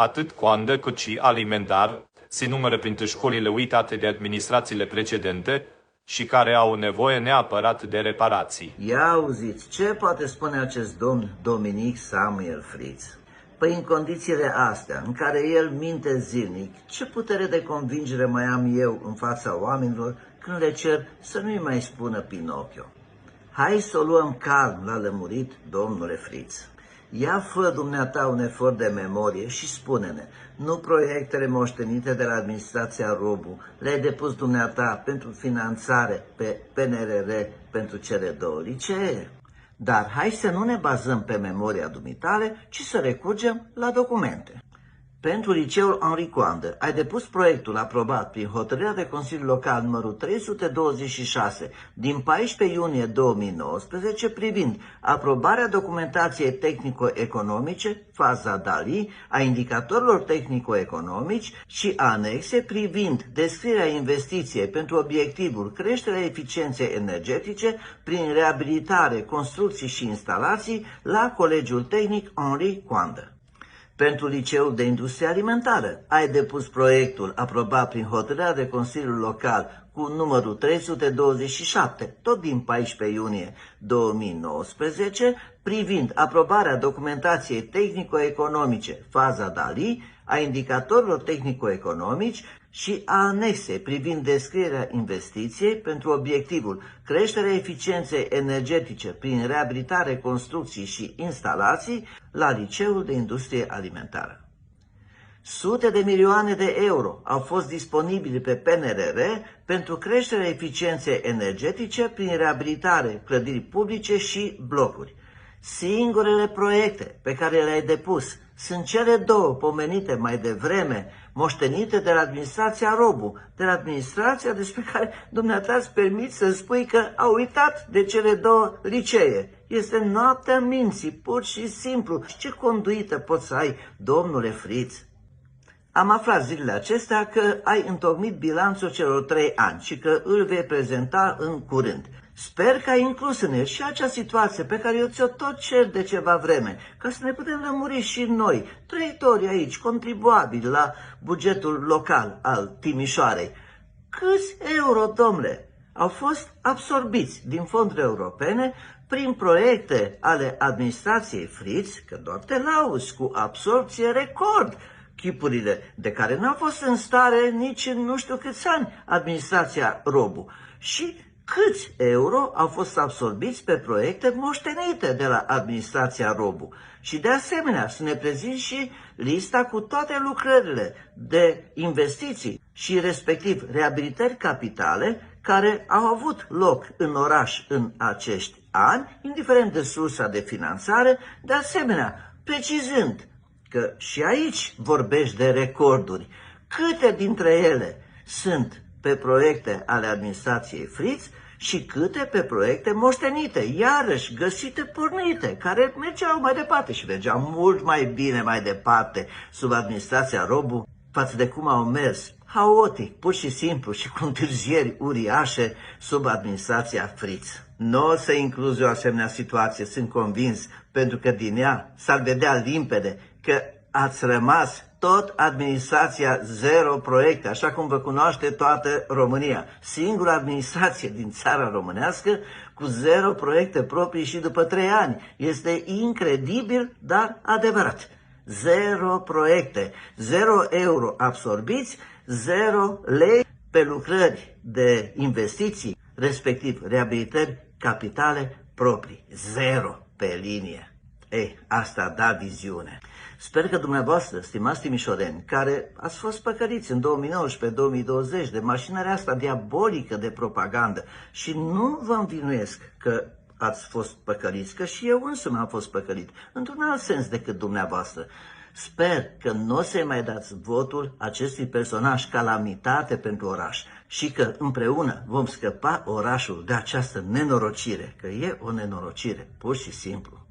atât coandă cât și alimentar, se numără printre școlile uitate de administrațiile precedente și care au nevoie neapărat de reparații. Ia auziți, ce poate spune acest domn Dominic Samuel Fritz? Păi în condițiile astea, în care el minte zilnic, ce putere de convingere mai am eu în fața oamenilor când le cer să nu-i mai spună Pinocchio? Hai să o luăm calm, l-a lămurit domnule Fritz. Ia fă dumneata un efort de memorie și spune-ne, nu proiectele moștenite de la administrația Robu le-ai depus dumneata pentru finanțare pe PNRR pentru cele două licee? Dar hai să nu ne bazăm pe memoria dumitale, ci să recurgem la documente. Pentru liceul Henri Coandă ai depus proiectul aprobat prin hotărârea de Consiliu Local numărul 326 din 14 iunie 2019 privind aprobarea documentației tehnico-economice, faza DALI, a indicatorilor tehnico-economici și anexe privind descrierea investiției pentru obiectivul creșterea eficienței energetice prin reabilitare, construcții și instalații la Colegiul Tehnic Henri Coandă. Pentru Liceul de Industrie Alimentară ai depus proiectul aprobat prin hotărârea de Consiliul Local cu numărul 327, tot din 14 iunie 2019, privind aprobarea documentației tehnico-economice, faza DALI, a indicatorilor tehnico-economici și a anexei privind descrierea investiției pentru obiectivul creșterea eficienței energetice prin reabilitare, construcții și instalații la Liceul de Industrie Alimentară. Sute de milioane de euro au fost disponibili pe PNRR pentru creșterea eficienței energetice prin reabilitare, clădiri publice și blocuri. Singurele proiecte pe care le-ai depus sunt cele două pomenite mai devreme, moștenite de la administrația Robu, de la administrația despre care dumneata îți permiți să spui că a uitat de cele două licee. Este noaptea minții, pur și simplu. Ce conduită poți să ai, domnule Fritz? Am aflat zilele acestea că ai întocmit bilanțul celor 3 ani și că îl vei prezenta în curând. Sper că ai inclus în el și acea situație pe care eu ți-o tot cer de ceva vreme, ca să ne putem lămuri și noi, trăitori aici, contribuabili la bugetul local al Timișoarei. Câți euro, domnule, au fost absorbiți din fonduri europene prin proiecte ale administrației Fritz, că doar te lauzi cu absorpție record, chipurile de care n-a fost în stare nici în nu știu câți ani administrația Robu. Și câți euro au fost absorbiți pe proiecte moștenite de la administrația Robu. Și de asemenea să ne prezinți și lista cu toate lucrările de investiții și respectiv reabilitări capitale care au avut loc în oraș în acești ani, indiferent de sursa de finanțare, de asemenea precizând că și aici vorbești de recorduri. Câte dintre ele sunt pe proiecte ale administrației Fritz și câte pe proiecte moștenite, iarăși găsite pornite, care mergeau mai departe și mergeau mult mai bine mai departe sub administrația Robu față de cum au mers haotic, pur și simplu și cu întârzieri uriașe sub administrația Fritz. Nu o să incluzi o asemenea situație, sunt convins, pentru că din ea s-ar vedea limpede că ați rămas tot administrația zero proiecte, așa cum vă cunoaște toată România. Singura administrație din țara românească cu zero proiecte proprii și după 3 ani. Este incredibil, dar adevărat. Zero proiecte, 0 euro absorbiți, 0 lei pe lucrări de investiții, respectiv reabilitări capitale proprii. 0 pe linie. Ei, asta da viziune. Sper că dumneavoastră, stimați timișoreni, care ați fost păcăliți în 2019-2020 de mașinăria asta diabolică de propagandă și nu vă învinuiesc că ați fost păcăliți, că și eu însumi am fost păcălit, într-un alt sens decât dumneavoastră. Sper că nu o să mai dați votul acestui personaj calamitate pentru oraș și că împreună vom scăpa orașul de această nenorocire, că e o nenorocire, pur și simplu.